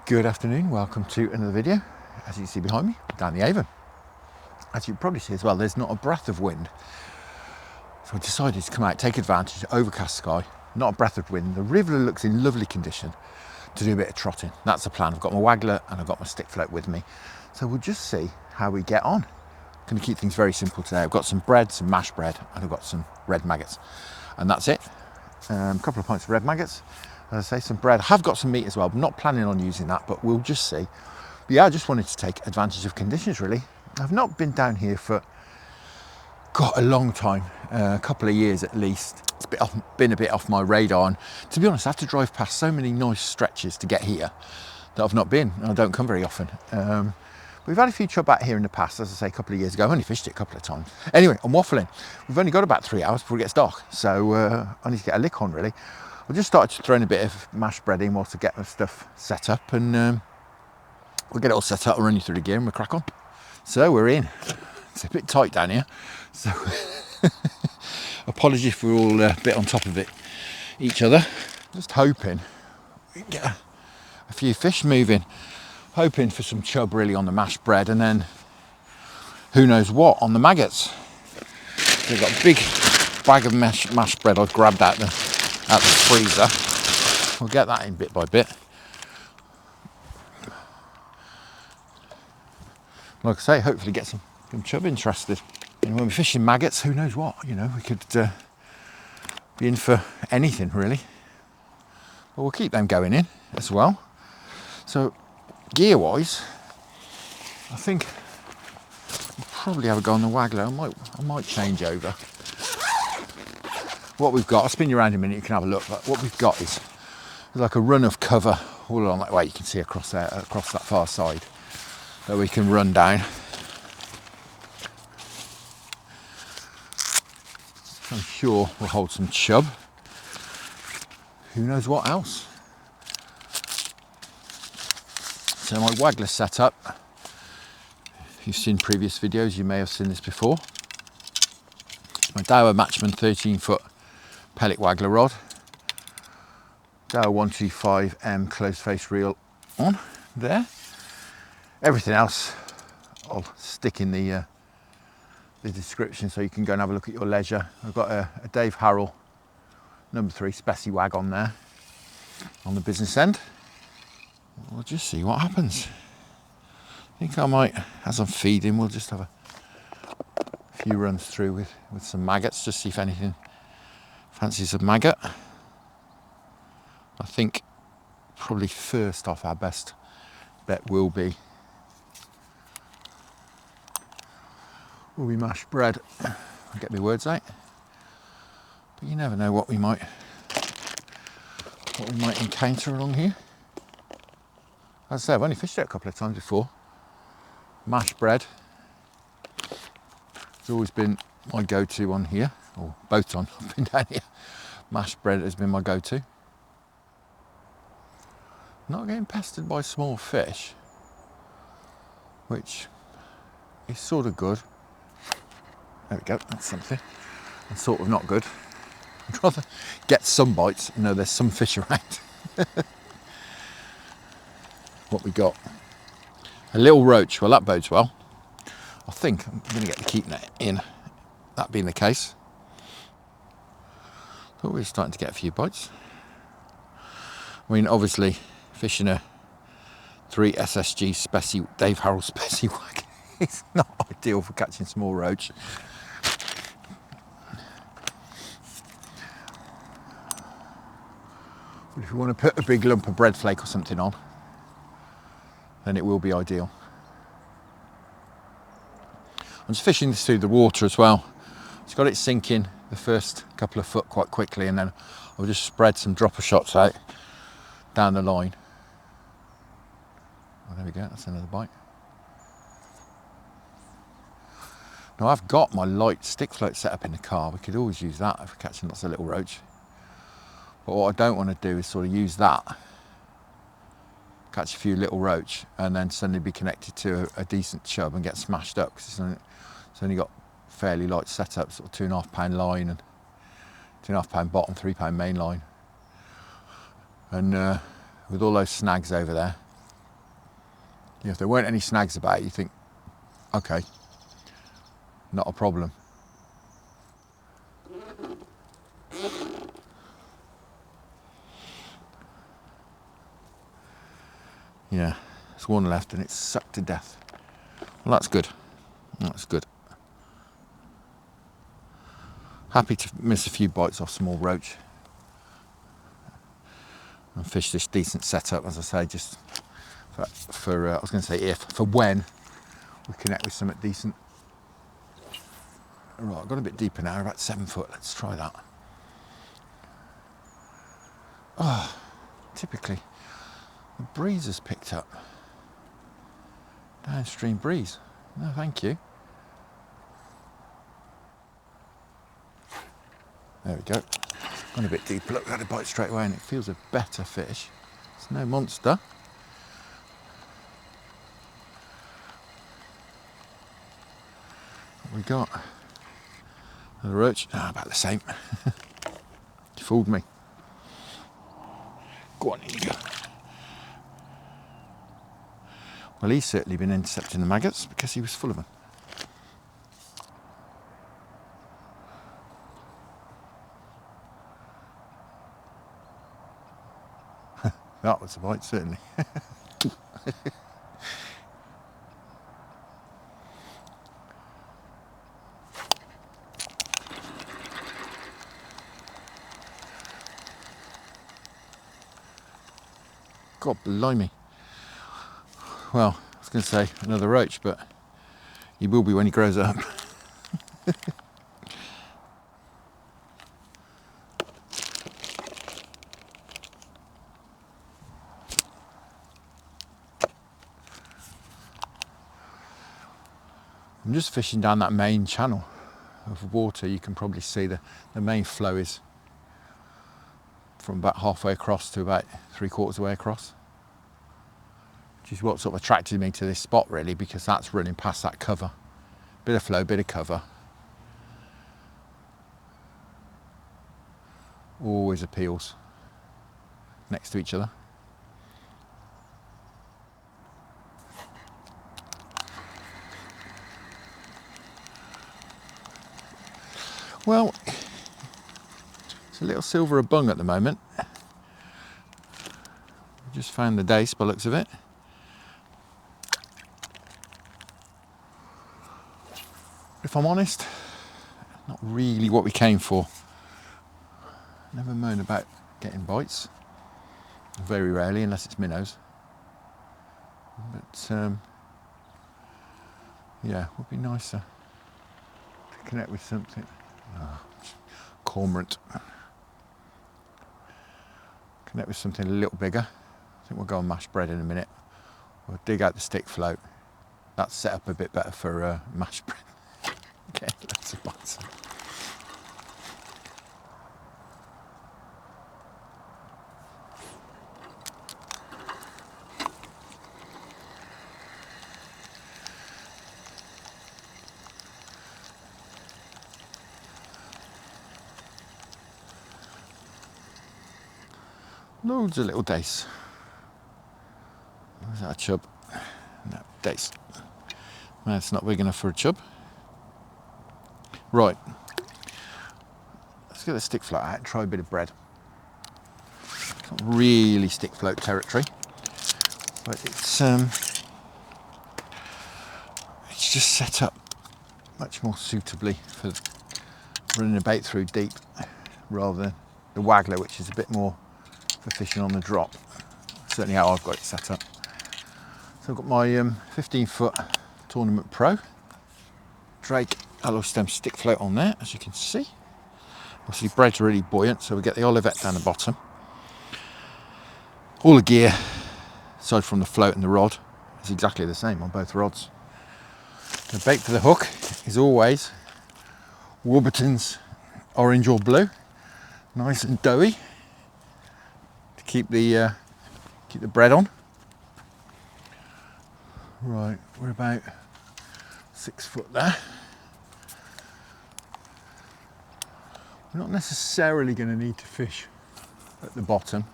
Good afternoon, welcome to another video. As you can see behind me, down the Avon. As you can probably see as well, there's not a breath of wind. So I decided to come out, take advantage, overcast sky, not a breath of wind. The river looks in lovely condition to do a bit of trotting. That's the plan. I've got my waggler and I've got my stick float with me. So we'll just see how we get on. I'm going to keep things very simple today. I've got some bread, some mashed bread, and I've got some red maggots. And that's it. A couple of pints of red maggots. As I say, some bread. I have got some meat as well. I'm not planning on using that, but we'll just see. But yeah, I just wanted to take advantage of conditions, really. I've not been down here for, a long time, a couple of years at least. It's been a bit off my radar. And to be honest, I have to drive past so many nice stretches to get here that I've not been. And I don't come very often. We've had a few chub out here in the past, as I say, a couple of years ago. I've only fished it a couple of times. Anyway, I'm waffling. We've only got about 3 hours before it gets dark. So I need to get a lick on, really. I just started throwing a bit of mashed bread in whilst I get my stuff set up, and we'll get it all set up, I'll run you through the gear and we'll crack on. So we're in. It's a bit tight down here, so apologies if we're all a bit on top of it, each other. Just hoping we can get a few fish moving. Hoping for some chub really on the mashed bread, and then who knows what on the maggots. So I've got a big bag of mashed bread I've grabbed out the freezer. We'll get that in bit by bit. Like I say, hopefully get some chub interested. And when we're fishing maggots, who knows what, we could be in for anything really. But we'll keep them going in as well. So gear wise, I think we'll probably have a go on the waggler. I might change over. What we've got, I'll spin you around in a minute, you can have a look. But what we've got is like a run of cover all along that way. You can see across there, across that far side, that we can run down. I'm sure we'll hold some chub. Who knows what else? So my waggler set up. If you've seen previous videos, you may have seen this before. My Dower Matchman 13-foot pellet waggler rod. Dower 125M closed face reel on there. Everything else I'll stick in the description so you can go and have a look at your leisure. I've got a Dave Harrell number 3 Specie Wag on there on the business end. We'll just see what happens. I think I might, as I'm feeding, we'll just have a few runs through with some maggots, just see if anything fancies a maggot. I think probably first off our best bet will be mashed bread. I'll get my words out. But you never know what we might encounter along here. As I say, I've only fished it a couple of times before. Mashed bread has always been my go-to on here, or boat on, I've been down here. Mashed bread has been my go-to. Not getting pestered by small fish, which is sort of good. There we go, that's something. And sort of not good. I'd rather get some bites and know there's some fish around. What we got? A little roach. Well, that bodes well. I think I'm going to get the keep net in, that being the case. But we're starting to get a few bites. I mean, obviously, fishing a 3 SSG Specie, Dave Harrell Specie Wag is not ideal for catching small roach. But if you want to put a big lump of bread flake or something on, then it will be ideal. I'm just fishing this through the water as well. It's got it sinking the first couple of foot quite quickly, and then I'll just spread some dropper shots out down the line. Oh, there we go, that's another bite. Now I've got my light stick float set up in the car. We could always use that if we're catching lots of little roach. But what I don't want to do is sort of use that, catch a few little roach, and then suddenly be connected to a decent chub and get smashed up, because it's only got fairly light setup, sort of 2.5 pound line and 2.5 pound bottom, 3 pound main line. And with all those snags over there, If there weren't any snags about, you think, okay, not a problem. Yeah, there's one left and it's sucked to death. Well, that's good. That's good. Happy to miss a few bites off small roach and fish this decent setup, as I say, just for I was going to say for when we connect with something decent. Right, I've got a bit deeper now, about 7 foot. Let's try that. Oh, typically the breeze has picked up. Downstream breeze. No, thank you. There we go. Gone a bit deeper. Look, I had a bite straight away and it feels a better fish. It's no monster. What we got? Another roach. Ah, about the same. You fooled me. Go on, in you go. Well, he's certainly been intercepting the maggots because he was full of them. That was a bite, certainly. God blimey. Well, I was going to say another roach, but he will be when he grows up. I'm just fishing down that main channel of water. You can probably see the main flow is from about halfway across to about 3/4 way across, which is what sort of attracted me to this spot really, because that's running past that cover. Bit of flow, bit of cover. Always appeals next to each other. Well, it's a little silver bung at the moment. Just found the dace by the looks of it. If I'm honest, not really what we came for. Never moan about getting bites. Very rarely, unless it's minnows. But yeah, would be nicer to connect with something. Oh, cormorant. Connect with something a little bigger. I think we'll go on mashed bread in a minute. We'll dig out the stick float. That's set up a bit better for mashed bread. Okay, lots of bites. Loads of little dace. Is that a chub? No, dace. No, it's not big enough for a chub. Right. Let's get the stick float out and try a bit of bread. It's not really stick float territory, but it's just set up much more suitably for running a bait through deep, rather than the waggler, which is a bit more for fishing on the drop. Certainly how I've got it set up. So I've got my 15-foot Tournament Pro Drake alloy stem stick float on there, as you can see. Obviously bread's really buoyant, so we get the olivet down the bottom. All the gear, aside from the float and the rod, is exactly the same on both rods. The bait for the hook is always Warburton's orange or blue, nice and doughy, to keep the bread on. Right, we're about 6 foot there. We're not necessarily going to need to fish at the bottom,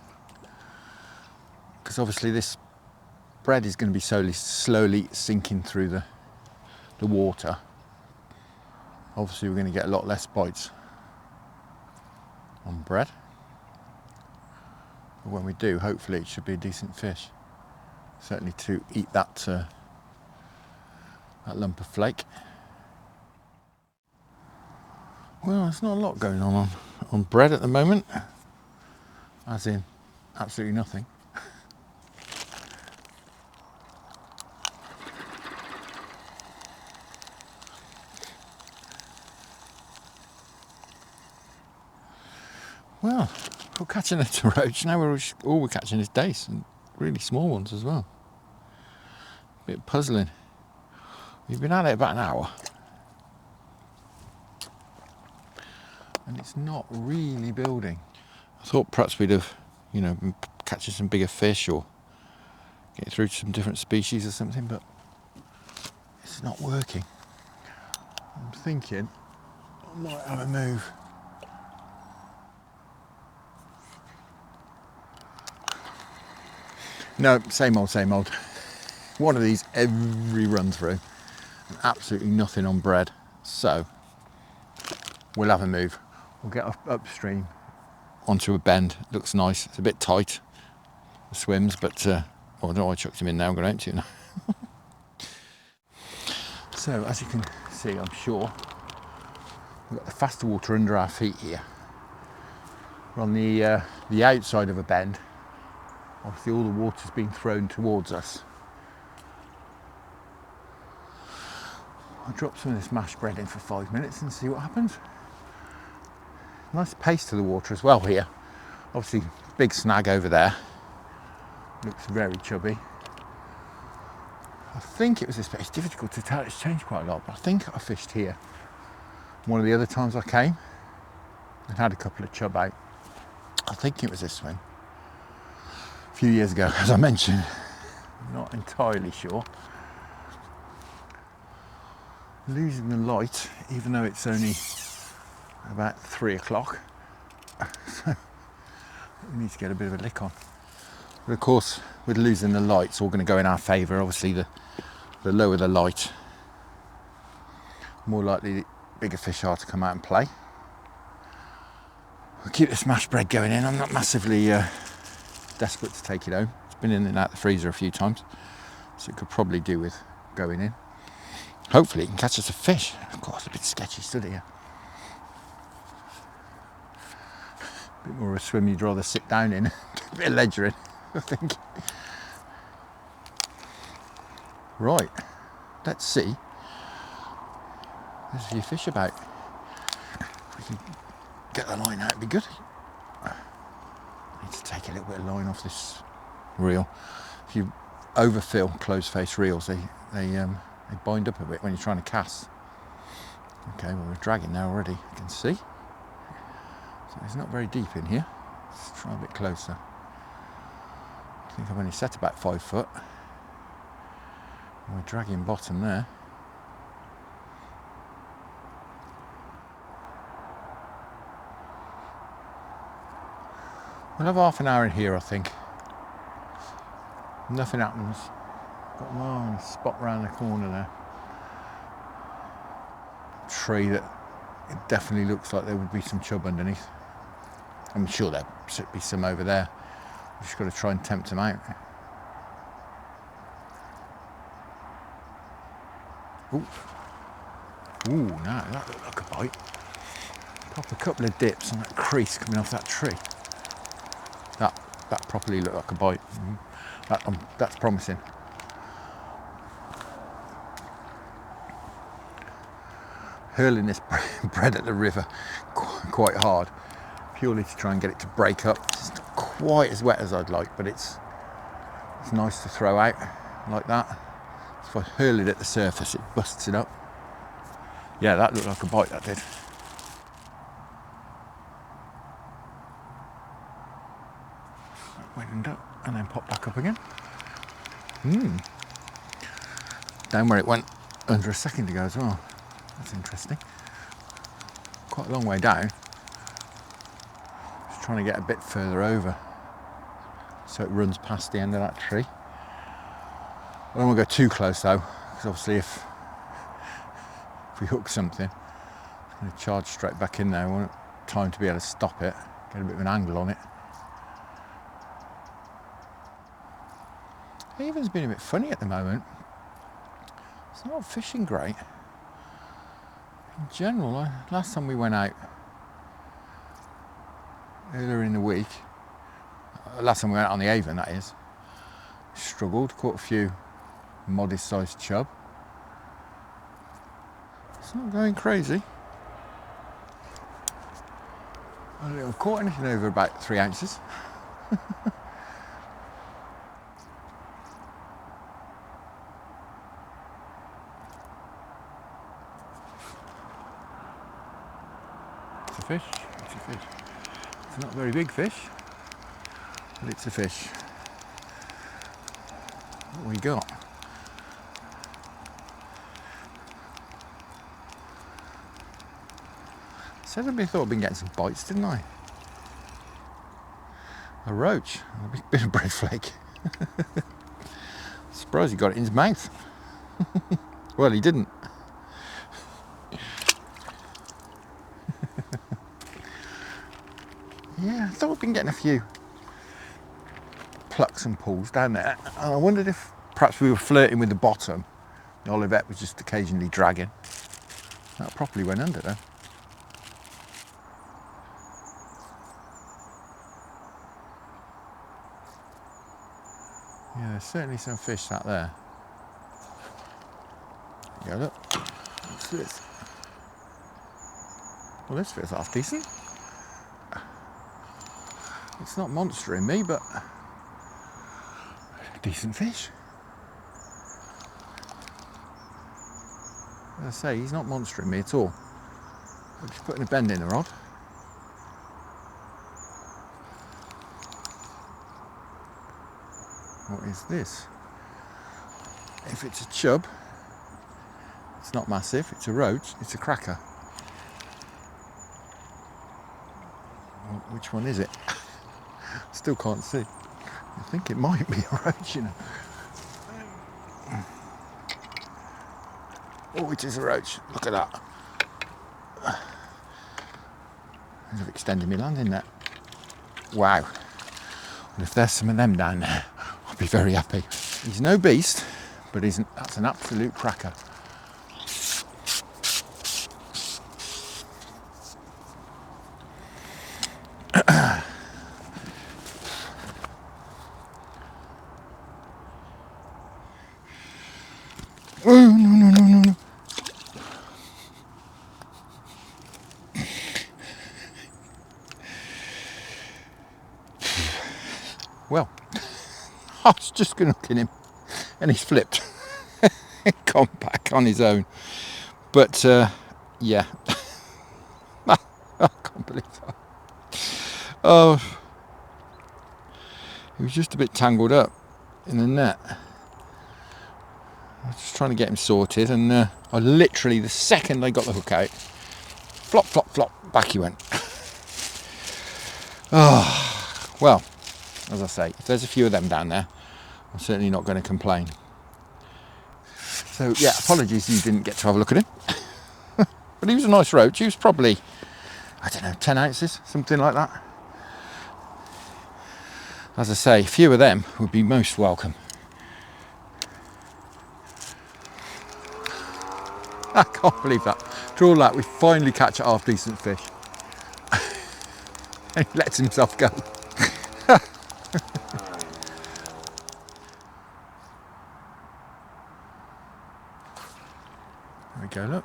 because obviously this bread is going to be slowly sinking through the water, obviously we're going to get a lot less bites on bread. But when we do, hopefully it should be a decent fish. Certainly to eat that lump of flake. Well, there's not a lot going on bread at the moment, as in absolutely nothing. Well, we're catching a roach now. All we're catching is dace, and really small ones as well. A bit puzzling. We've been at it about an hour, and it's not really building. I thought perhaps we'd have, been catching some bigger fish or getting through to some different species or something, but it's not working. I'm thinking I might have a move. No, same old, same old. One of these every run through, and absolutely nothing on bread. So we'll have a move. We'll get upstream onto a bend. Looks nice. It's a bit tight, the swims, but I don't know why I chucked him in now. I'm going to empty it now. So as you can see, I'm sure we've got the faster water under our feet here. We're on the outside of a bend. Obviously all the water's being thrown towards us. I'll drop some of this mashed bread in for 5 minutes and see what happens. Nice pace to the water as well here. Obviously big snag over there. Looks very chubby. I think it was this bit. It's difficult to tell, it's changed quite a lot, but I think I fished here one of the other times I came and had a couple of chub out. I think it was this swim. A few years ago, as I mentioned. I'm not entirely sure. Losing the light, even though it's only about 3 o'clock. So we need to get a bit of a lick on. But of course, with losing the light, it's all going to go in our favour. Obviously, the lower the light, more likely the bigger fish are to come out and play. We'll keep the smashed bread going in. I'm not massively desperate to take it home. It's been in and out the freezer a few times, so it could probably do with going in. Hopefully it can catch us a fish. Of course, a bit sketchy stood here. A bit more of a swim you'd rather sit down in, a bit of ledgering, I think. Right, let's see. There's a few fish about. If we can get the line out, it'd be good. I need to take a little bit of line off this reel. If you overfill closed face reels, they bind up a bit when you're trying to cast. Okay, well we're dragging now already, you can see. So it's not very deep in here. Let's try a bit closer. I think I've only set about 5 foot. We're dragging bottom there. We'll have half an hour in here, I think. Nothing happens. Got one spot round the corner there. Tree that it definitely looks like there would be some chub underneath. I'm sure there should be some over there. We've just got to try and tempt them out. Ooh. Ooh, now that looked like a bite. Pop a couple of dips on that crease coming off that tree. That properly looked like a bite. That's promising. Hurling this bread at the river quite hard, purely to try and get it to break up. It's not quite as wet as I'd like, but it's nice to throw out like that. If I hurl it at the surface, it busts it up. Yeah, that looked like a bite, that did. That went up and then popped back up again. Down where it went under a second ago as well. That's interesting. Quite a long way down. Just trying to get a bit further over so it runs past the end of that tree. I don't want to go too close though, because obviously if we hook something, it's going to charge straight back in there. I want time to be able to stop it, get a bit of an angle on it. Avon's been a bit funny at the moment. It's not fishing great. In general, last time we went out, earlier in the week, last time we went out on the Avon, that is, struggled, caught a few modest sized chub. It's not going crazy. I don't think I've caught anything over about 3 ounces. It's a fish, it's a fish. It's not a very big fish, but it's a fish. What we got? Said I thought I'd been getting some bites, didn't I? A roach, a bit of bread flake. Surprised he got it in his mouth. Well, he didn't. Yeah, I thought I'd been getting a few plucks and pulls down there. And I wondered if perhaps we were flirting with the bottom. The Olivet was just occasionally dragging. That properly went under though. Yeah, there's certainly some fish sat there. There you go, look. What's this? Well, this feels half decent. It's not monstering me, but decent fish. As I say, he's not monstering me at all. I'm just putting a bend in the rod. What is this? If it's a chub, it's not massive, it's a roach, it's a cracker. Well, which one is it? Still can't see. I think it might be a roach, you know. Oh, it is a roach. Look at that. I've extended my landing net. Wow. And if there's some of them down there, I'll be very happy. He's no beast, but that's an absolute cracker. Oh, no. Well, I was just going to look at him and he's flipped. Gone back on his own. But, yeah. I can't believe that. Oh, he was just a bit tangled up in the net. I was just trying to get him sorted, and I literally, the second I got the hook out, flop, flop, flop, back he went. Oh, well, as I say, if there's a few of them down there, I'm certainly not going to complain. So, yeah, apologies you didn't get to have a look at him. But he was a nice roach. He was probably, I don't know, 10 ounces, something like that. As I say, a few of them would be most welcome. I can't believe that. After all that, we finally catch a half decent fish. And he lets himself go. There we go, look.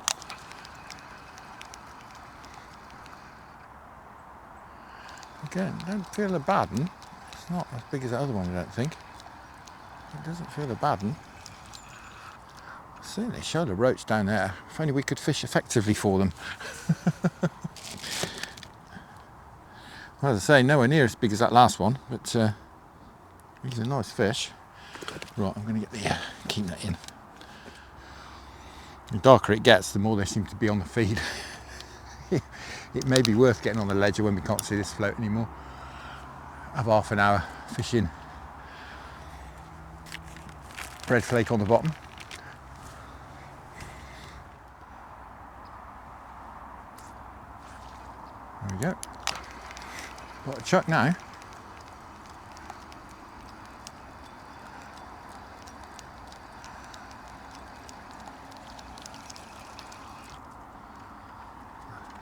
Again, don't feel a bad one. It's not as big as the other one, I don't think. It doesn't feel a bad one. Certainly showed a roach down there. If only we could fish effectively for them. Well, as I say, nowhere near as big as that last one, but he's a nice fish. Right, I'm going to get keep that in. The darker it gets, the more they seem to be on the feed. It may be worth getting on the ledger when we can't see this float anymore. Have half an hour fishing. bread flake on the bottom. There we go. Got a chuck now.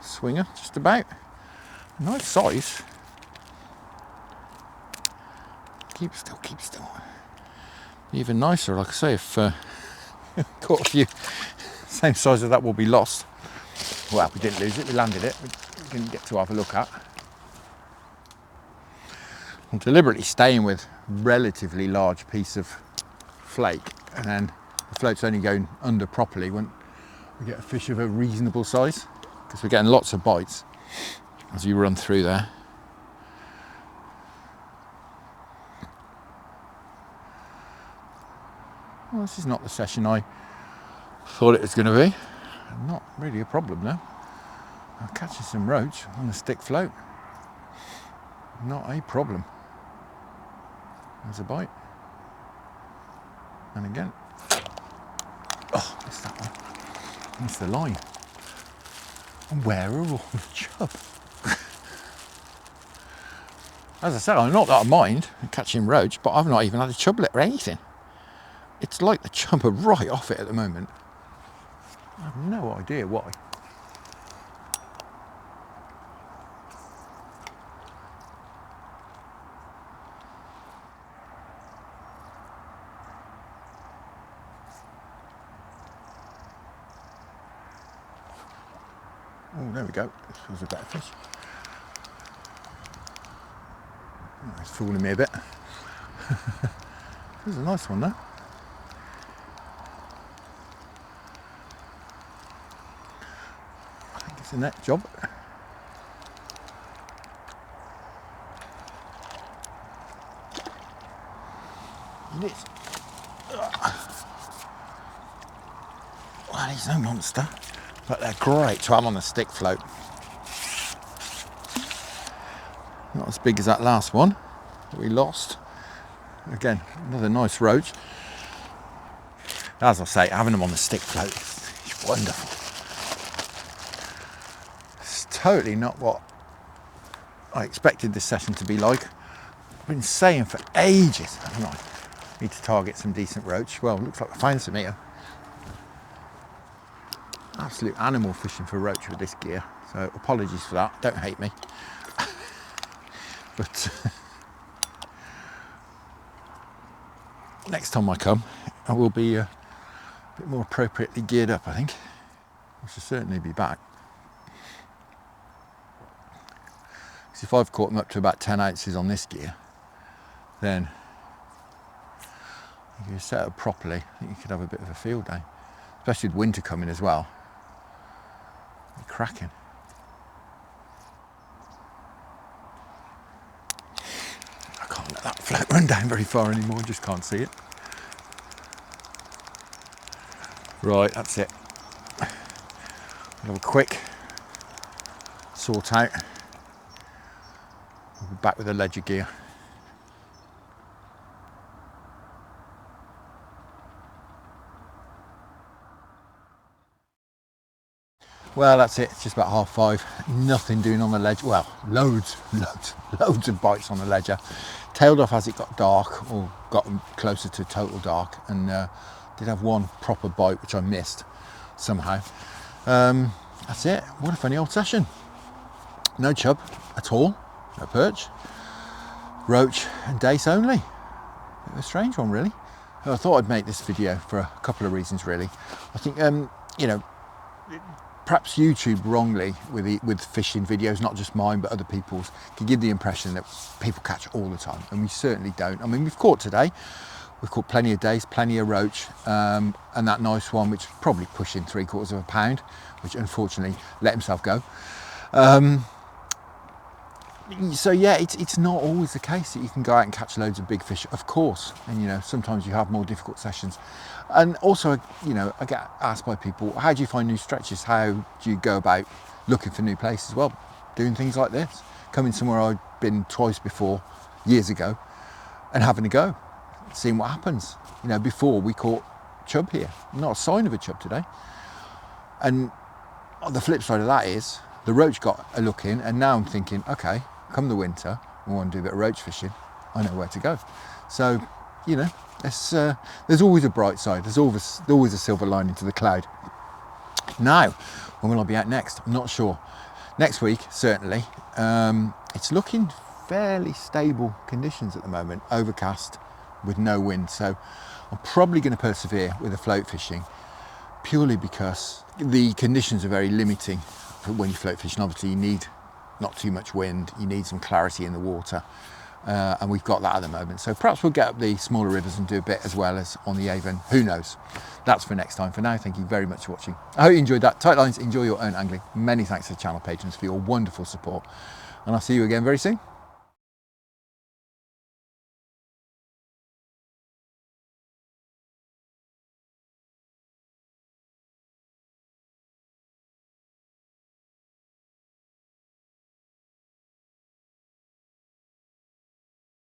Swinger, just about. Nice size. Keep still, keep still. Even nicer, like I say, if caught a few, same size as that will be lost. Well, we didn't lose it, we landed it. We didn't get to have a look at. I'm deliberately staying with relatively large piece of flake, and then the float's only going under properly when we get a fish of a reasonable size, because we're getting lots of bites as you run through there. Well, this is not the session I thought it was going to be. Not really a problem though. I'm catching some roach on the stick float. Not a problem. There's a bite. And again. Oh, missed that one. Missed the line. And where are all the chub? As I said, I'm not that I mind catching roach, but I've not even had a chublet or anything. It's like the chub are right off it at the moment. I have no idea why. Oh, there we go. This was a better fish. Oh, it's fooling me a bit. This is a nice one though. I think it's a net job. It is. Well, he's no monster. But they're great to have on the stick float. Not as big as that last one that we lost. Again, another nice roach. As I say, having them on the stick float is wonderful. It's totally not what I expected this session to be like. I've been saying for ages, haven't I? Need to target some decent roach. Well, looks like I found some here. Absolute animal fishing for roach with this gear, so apologies for that, don't hate me. But next time I come, I will be a bit more appropriately geared up, I think. I should certainly be back. Because if I've caught them up to about 10 ounces on this gear, then if you set up properly, I think you could have a bit of a field day, especially with winter coming as well. Cracking. I can't let that float run down very far anymore, just can't see it. Right, that's it. We'll have a quick sort out. We'll be back with the ledger gear. Well, that's it. It's just about 5:30. Nothing doing on the ledger. Well, loads of bites on the ledger. Tailed off as it got dark, or got closer to total dark, and did have one proper bite which I missed somehow. That's it. What a funny old session. No chub at all. No perch. Roach and dace only. Bit of a strange one, really. I thought I'd make this video for a couple of reasons, really. I think, you know, perhaps YouTube wrongly with fishing videos, not just mine but other people's, can give the impression that people catch all the time, and we certainly don't. I mean, we've caught today, we've caught plenty of dace, plenty of roach, and that nice one which probably pushing 3/4 of a pound, which unfortunately let himself go. So yeah, it's not always the case that you can go out and catch loads of big fish, of course, and you know, sometimes you have more difficult sessions. And also, you know, I get asked by people, how do you find new stretches? How do you go about looking for new places? Well, doing things like this, coming somewhere I've been twice before, years ago, and having a go. seeing what happens. You know, before we caught chub here, not a sign of a chub today. And on the flip side of that is the roach got a look in, and now I'm thinking, okay, come the winter, we want to do a bit of roach fishing, I know where to go. So, you know, there's always a bright side, there's always a silver lining to the cloud. Now, when will I be out next? I'm not sure. Next week, certainly. It's looking fairly stable conditions at the moment, overcast with no wind. So I'm probably going to persevere with the float fishing, purely because the conditions are very limiting when you float fishing. Obviously, you need not too much wind, you need some clarity in the water, and we've got that at the moment. So perhaps we'll get up the smaller rivers and do a bit as well as on the Avon. Who knows? That's for next time. For now, thank you very much for watching. I hope you enjoyed that. Tight lines, enjoy your own angling. Many thanks to the channel patrons for your wonderful support, and I'll see you again very soon.